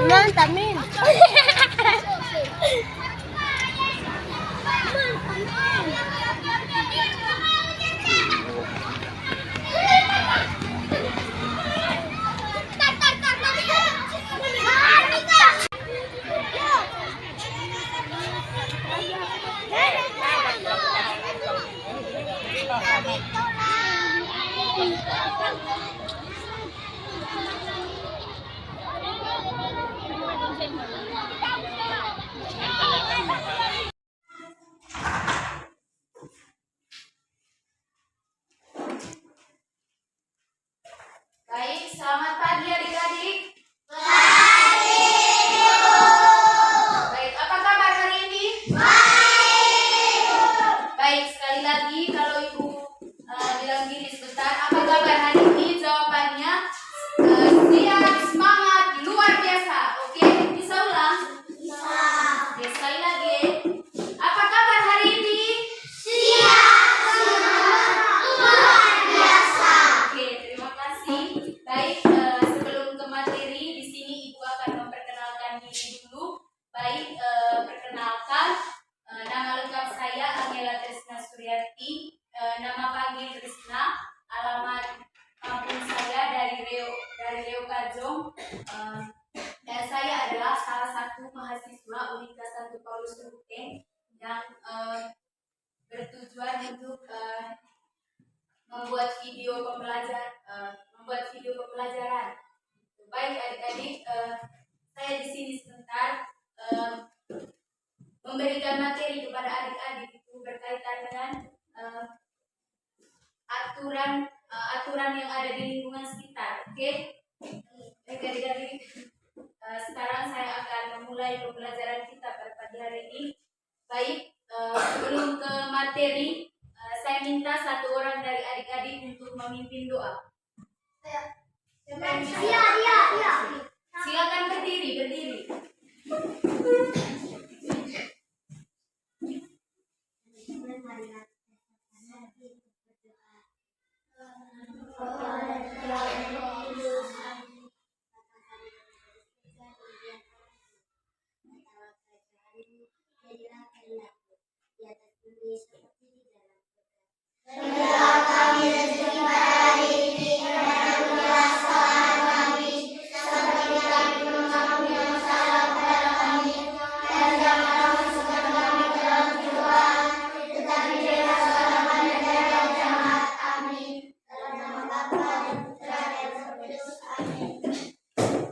Mantap, Min. Baik, selamat pagi adik-adik. Baik, apa kabar hari ini? Baik, sekali lagi kalau Ibu bilang gini sebentar, apa kabar hari ini? Jawabannya siap, semangat, luar biasa. Oke, bisa ulang? Oke, sekali lagi. Apa kabar hari ini? Oke, terima kasih. Baik, sebelum ke materi, di sini Ibu akan memperkenalkan diri dulu. Baik, perkenalkan, nama lengkap saya Angela Trisna Suryati, nama panggilan Trisna, alamat kampung saya dari Leo Kajong, dan saya adalah salah satu mahasiswa Universitas 1 Paulus Ruteng yang bertujuan untuk membuat video pembelajaran. Baik adik-adik, saya di sini sebentar memberikan materi kepada adik-adik itu berkaitan dengan aturan yang ada di lingkungan sekitar. Oke? Baik adik-adik, sekarang saya akan memulai pembelajaran kita pada pagi hari ini. Baik, sebelum ke materi, saya minta satu orang dari adik-adik untuk memimpin doa. Silakan berdiri.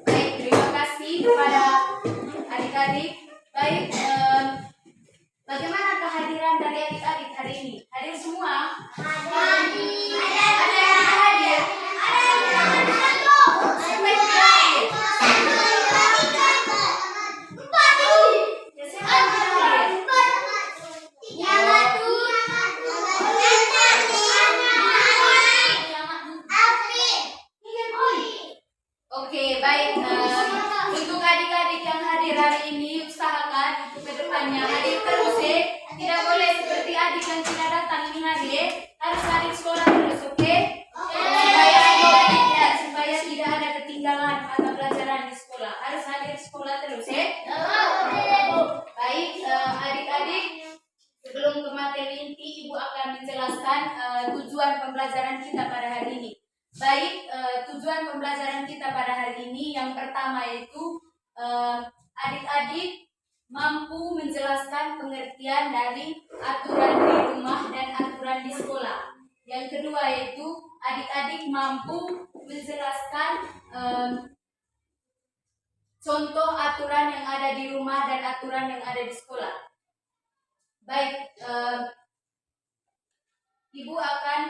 Baik, terima kasih kepada adik-adik. Baik, bagaimana kehadiran dari adik-adik hari ini? Hadir semua? Ada yang tidak hadir? Siapa yang tidak hadir? Ya, siapa yang tidak hadir? Oke, baik. Untuk adik-adik yang hadir hari ini, usahakan untuk kedepannya hadir terus ya. Tidak boleh seperti adik yang tidak datang ini hadir. Harus hadir sekolah terus, oke? Supaya tidak ada ketinggalan mata pelajaran di sekolah. Harus hadir sekolah terus ya. Baik, adik-adik. Sebelum ke materi inti, Ibu akan menjelaskan tujuan pembelajaran kita pada hari ini. Baik, tujuan pembelajaran kita pada hari ini yang pertama yaitu adik-adik mampu menjelaskan pengertian dari aturan di rumah dan aturan di sekolah. Yang kedua yaitu adik-adik mampu menjelaskan contoh aturan yang ada di rumah dan aturan yang ada di sekolah. Baik, Ibu akan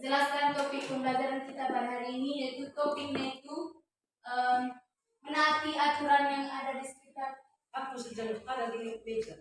jelaskan topik pembelajaran kita pada hari ini, yaitu topiknya itu menaati aturan yang ada di sekitar. Aku sedang ada di meja.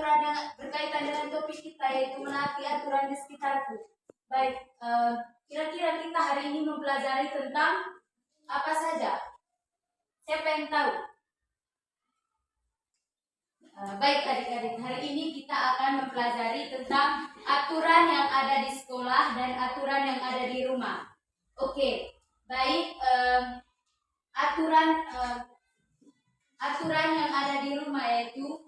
aturan yang berkaitan dengan topik kita, yaitu menaati aturan di sekitarku. Baik, kira-kira kita hari ini mempelajari tentang apa saja? Siapa yang tahu? Baik adik-adik, hari ini kita akan mempelajari tentang aturan yang ada di sekolah dan aturan yang ada di rumah. Oke, baik, aturan yang ada di rumah yaitu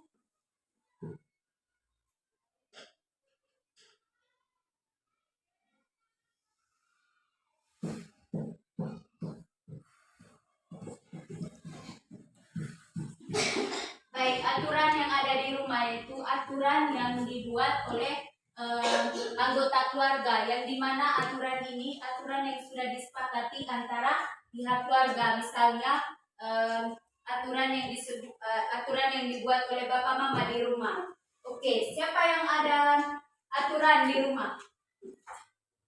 aturan yang ada di rumah itu aturan yang dibuat oleh anggota keluarga, yang dimana aturan ini aturan yang sudah disepakati antara pihak keluarga. Misalnya aturan yang dibuat oleh bapak mama di rumah. Oke, siapa yang ada aturan di rumah?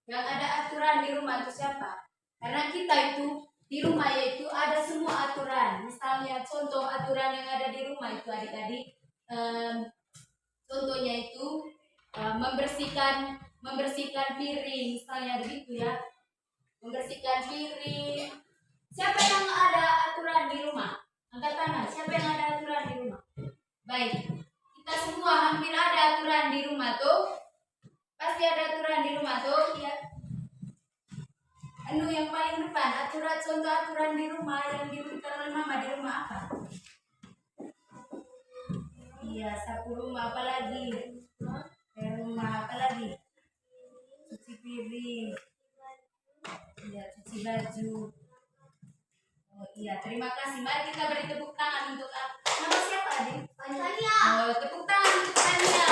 Yang ada aturan di rumah itu siapa? Karena kita itu di rumah yaitu ada semua aturan. Misalnya contoh aturan yang ada di rumah itu adik-adik, contohnya itu membersihkan piring, misalnya begitu ya. Membersihkan piring. Siapa yang ada aturan di rumah? Angkat tangan. Siapa yang ada aturan di rumah? Baik. Kita semua hampir ada aturan di rumah tuh. Pasti ada aturan di rumah tuh, ya. Yang paling depan, contoh aturan di rumah yang diberikan oleh mama di rumah apa? Iya, sapu rumah, apa lagi? Rumah, apa lagi? Cuci piring. Iya, cuci baju. Oh iya, terima kasih. Mari kita beri tepuk tangan untuk nama siapa, adik? Tania. Oh, tepuk tangan untuk Tania.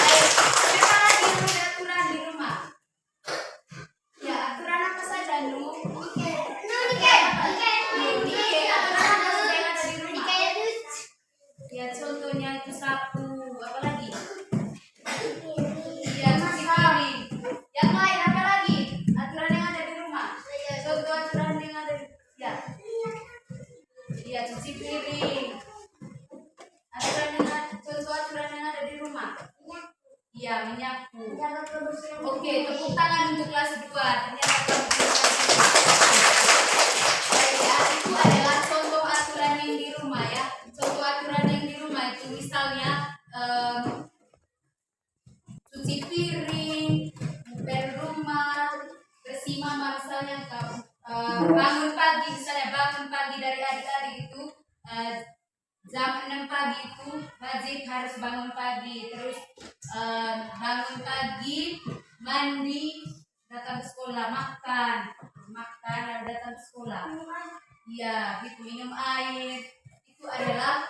Baik, siapa lagi yang ada aturan di rumah? Ya, aturan apa saja, Nu? Ya, contohnya itu sapu, apa lagi? Iya, cuci piring. Yang lain apa lagi? Aturan yang ada di rumah. Contoh aturan yang ada di ya. Iya, cuci piring. Contoh aturan yang ada di rumah. Iya, menyapu. Oke, tepuk tangan untuk kelas 2. Ternyata kamu baik ya, itu adalah contoh aturan yang di rumah ya. Contoh aturan yang di rumah itu misalnya cuci piring, ngepel rumah, bersih mama, misalnya bangun pagi dari adik-adik itu jam 6 pagi itu wajib harus bangun pagi. Terus bangun pagi, mandi, datang ke sekolah, makan lalu datang ke sekolah. Iya, gitu, minum air. Itu adalah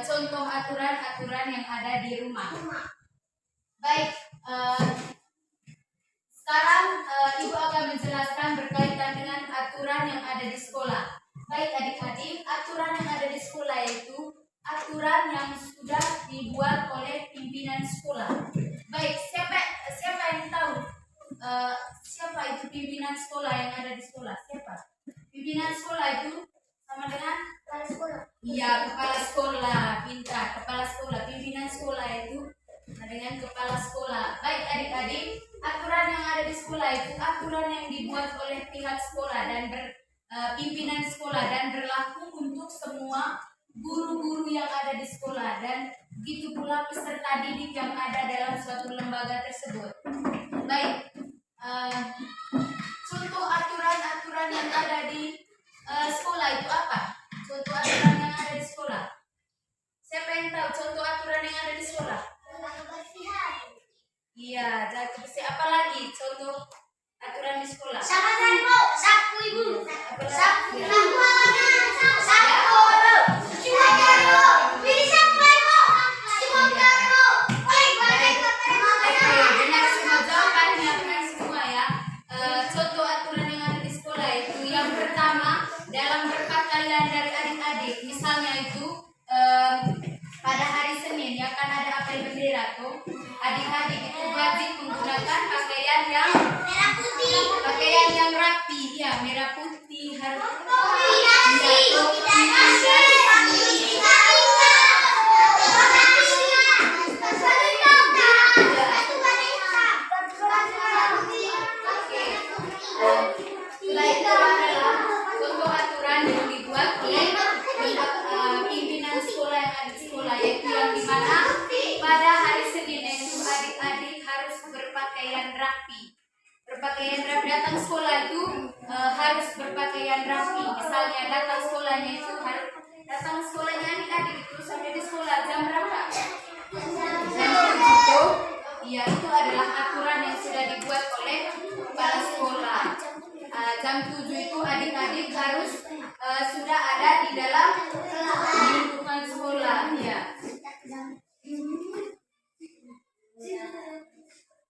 contoh aturan-aturan yang ada di rumah. Baik, sekarang Ibu akan menjelaskan berkaitan dengan aturan yang ada di sekolah. Baik adik-adik, aturan yang ada di sekolah yaitu aturan yang sudah dibuat oleh pimpinan sekolah. Baik, siapa yang tahu siapa itu pimpinan sekolah yang ada di sekolah? Siapa? Pimpinan sekolah itu sama dengan kepala sekolah. Iya, kepala sekolah. Pintar, kepala sekolah. Pimpinan sekolah itu dengan kepala sekolah. Baik adik-adik, aturan yang ada di sekolah itu aturan yang dibuat oleh pihak sekolah dan pimpinan sekolah dan berlaku untuk semua guru-guru yang ada di sekolah dan begitu pula peserta didik yang ada dalam suatu lembaga tersebut. Baik, contoh aturan-aturan yang ada di sekolah itu apa? Contoh aturan yang ada di sekolah. Siapa yang tahu contoh aturan yang ada di sekolah? Iya, jaga kebersihan. Apa lagi contoh aturan di sekolah? Sapu ibu, sapu benar semua jawabannya, benar semua ya. Contoh aturan yang ada di sekolah itu yang pertama dalam berpakaian dari adik-adik. Misalnya itu pada hari Senin ya kan ada apel bendera tuh. Adik-adik itu wajib menggunakan pakaian yang merah putih, pakaian yang rapi ya, merah putih harus rapi. Berpakaian rapi, datang sekolah itu harus berpakaian rapi. Misalnya datang sekolahnya itu harus datang sekolahnya adik-adik itu sampai di sekolah jam berapa? Jam 7. Ya, itu adalah aturan yang sudah dibuat oleh kepala sekolah. Jam 7 itu adik-adik harus sudah ada di dalam lingkungan sekolah. Ya.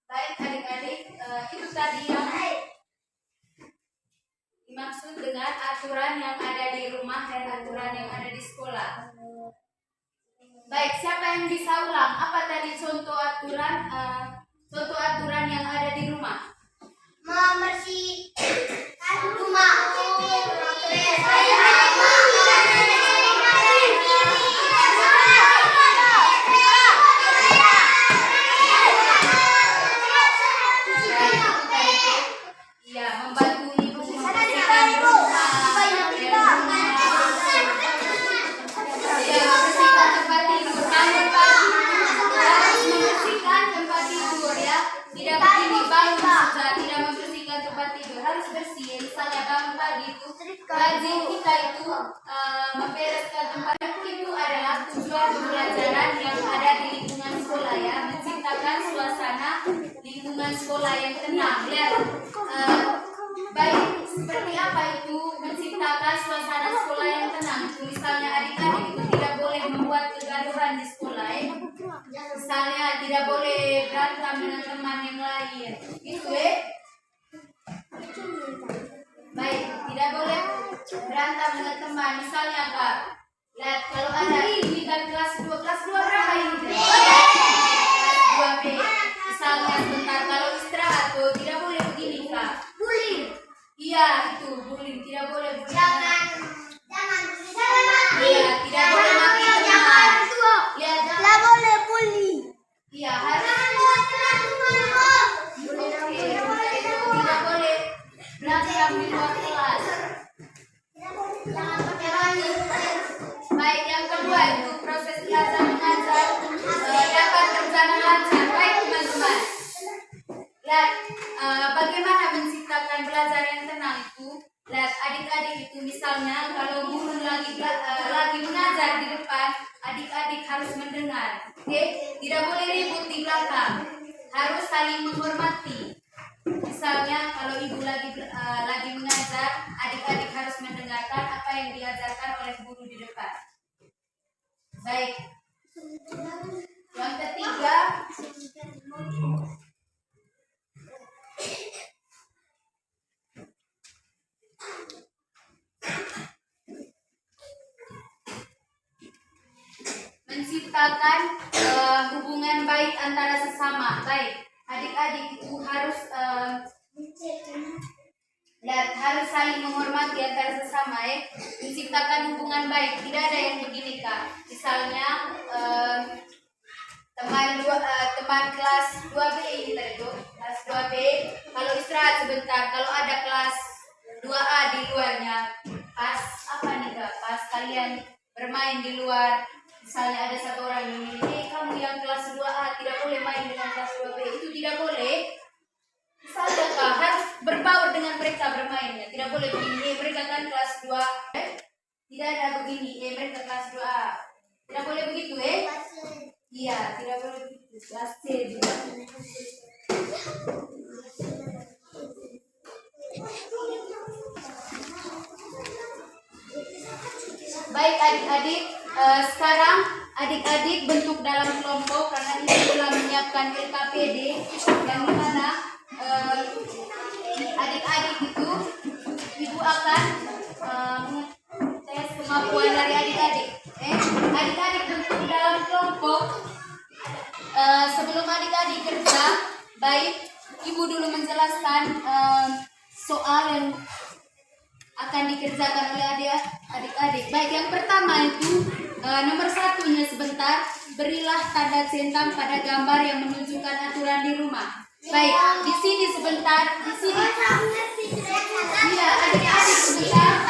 Baik adik-adik, itu tadi yang dimaksud dengan aturan yang ada di rumah dan aturan yang ada di sekolah. Baik, siapa yang bisa ulang? Apa tadi contoh aturan yang ada di rumah? Membersihkan rumah. Iya, membantu ibu membersihkan rumah. Iya, membersihkan tempat tidur. Bangun pagi harus membersihkan tempat tidur ya. Tidak begini bangun saja tidak membersihkan tempat tidur, harus bersih. Misalnya bangun pagi itu rajin kita itu membereskan tempat itu adalah tujuan pembelajaran yang ada di lingkungan sekolah ya, menciptakan suasana lingkungan sekolah yang tenang. Lihat baik seperti apa itu menciptakan suasana sekolah yang tenang. Itu misalnya adik-adik itu tidak boleh membuat kegaduhan di sekolah ya. Misalnya tidak boleh berantem dengan teman yang lain. Gitu baik, tidak boleh berantem dengan teman. Misalnya Kak, lihat kalau ada ini kan kelas 2 berapa ini? Kelas 2B. Misalnya sebentar kalau istirahat tuh tidak boleh begini Kak. Bullying. Iya, itu bullying, tidak boleh bullying. Jangan. Iya, tidak boleh maki teman. Lihat, Tidak boleh bully. iya harus. Tidak boleh berantem di luar kelas. Baik, yang kedua itu proses belajar mengajar dapat berjalan lancar. Baik teman-teman. Lihat bagaimana menciptakan belajar yang tenang itu. Lihat adik-adik itu misalnya kalau guru lagi mengajar di depan, adik-adik harus mendengar. Oke, tidak boleh ribut di belakang. Harus saling menghormati. Misalnya kalau ibu lagi mengajar, adik-adik harus mendengarkan apa yang diajarkan oleh guru di depan. Baik. Yang ketiga, menciptakan hubungan baik antara sesama. Baik, adik-adik itu harus harus saling menghormati antara sesama ya. Menciptakan hubungan baik. Tidak ada yang begini Kak. Misalnya teman kelas 2B ini tadi tuh, kelas 2B kalau istirahat sebentar, kalau ada kelas 2A di luarnya, pas apa nih Kak? Pas kalian bermain di luar, misalnya ada satu orang yang ini, kamu yang kelas 2A tidak boleh main dengan kelas 2B, itu tidak boleh. Misalnya Kak, harus berbaur dengan mereka bermainnya, tidak boleh begini, mereka kan kelas 2, tidak ada begini, mereka kelas 2A, tidak boleh begitu Iya, tidak boleh begitu, kelas C juga. Baik adik-adik, sekarang adik-adik bentuk dalam kelompok karena ini telah menyiapkan LKPD yang dimana adik-adik itu ibu akan tes kemampuan dari adik-adik. Adik-adik bentuk dalam kelompok. Sebelum adik-adik kerja, baik ibu dulu menjelaskan soal yang akan dikerjakan oleh adik-adik. Baik, yang pertama itu nomor satunya sebentar, berilah tanda centang pada gambar yang menunjukkan aturan di rumah. Baik, di sini sebentar, di sini. Iya, adik-adik sebentar.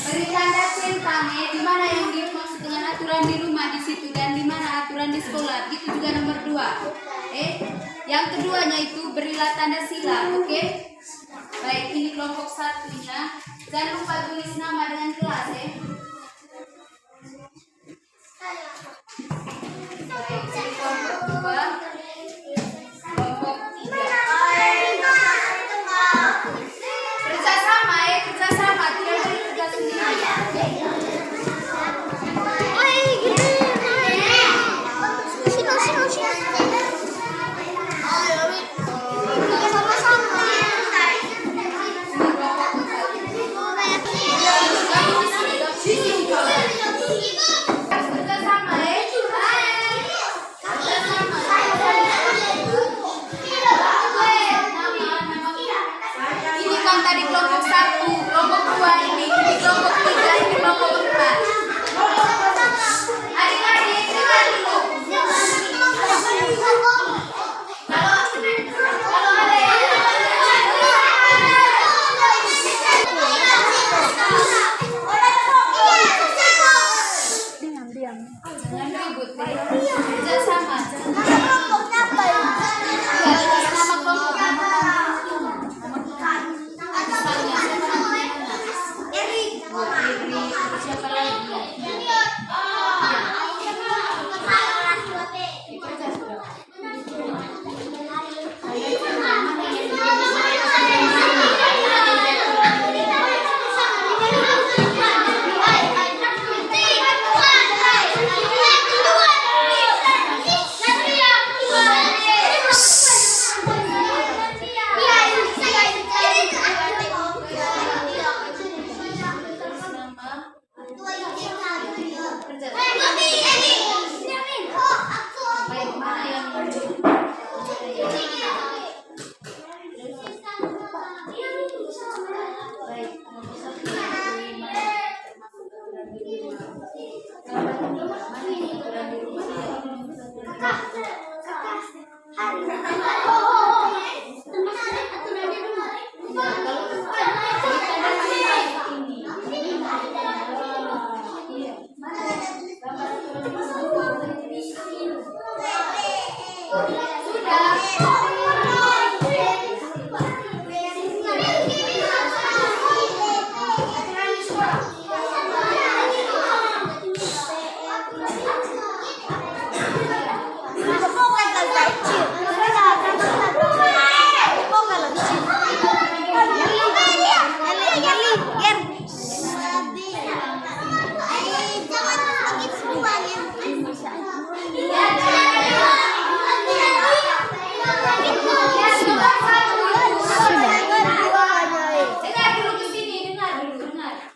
Beri tanda centang di mana yang dimaksud dengan aturan di rumah di situ dan di mana aturan di sekolah. Itu juga nomor 2. Yang keduanya itu berilah tanda sila, oke? Baik, ini kelompok satunya. Jangan lupa tulis nama dengan kelas ya. Baik, ini kelompok 2, kelompok 3. Kerjasama ya, kerjasama. Tidak boleh kerja sendiri. Tadi kelompok 1, kelompok 2 ini kelompok 3, ini kelompok 4. Adik-adik dengar dulu. Kalau ada yang diam. Jangan ribut deh. Kerjasama. Nama kelompok siapa lagi?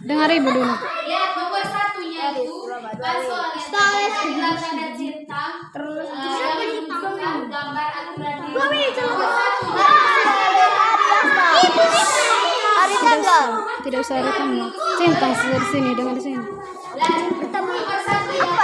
Dengar ibu dulu. Lihat nomor satunya itu kan soalnya tanda cinta yang menunjukkan gambar aturan di nomor satu. Hari tanggal. Tidak usah rekam. Centang di sini, dengar di sini. Nomor satu yang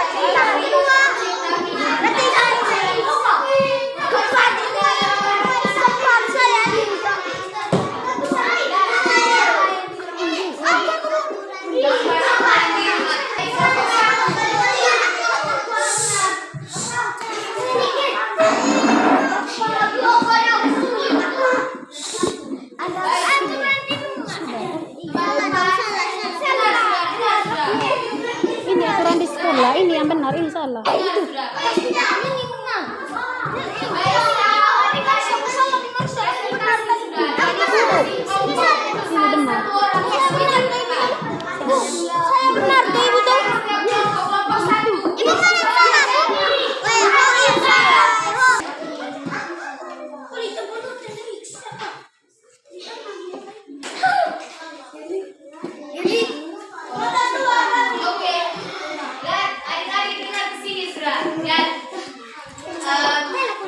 Ini aturan di sekolah, ini yang benar, ini salah.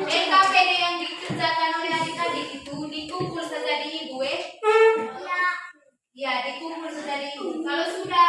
LKPD yang dikerjakan oleh adik-adik itu dikumpul saja di ibu ya, dikumpul saja di ibu. Kalau sudah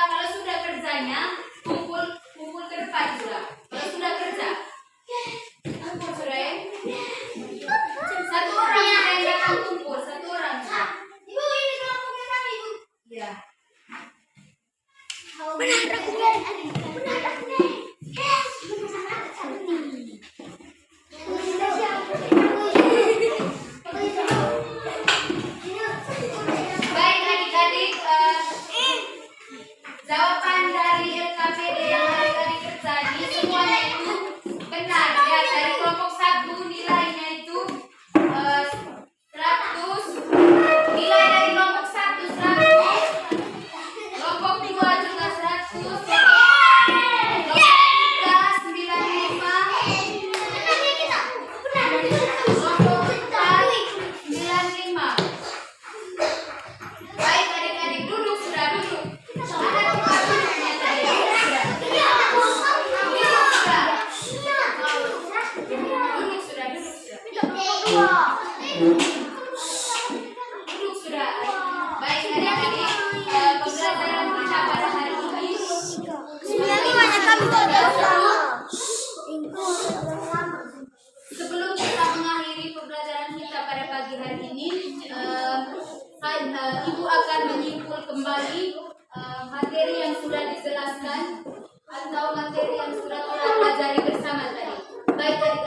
Duduk sudah. Baik, adik-adik, pembelajaran kita pada hari ini sebelum kita mengakhiri pembelajaran kita pada pagi hari ini, Ibu akan menyimpul kembali materi yang sudah dijelaskan atau materi yang sudah kita pelajari bersama tadi. Baik,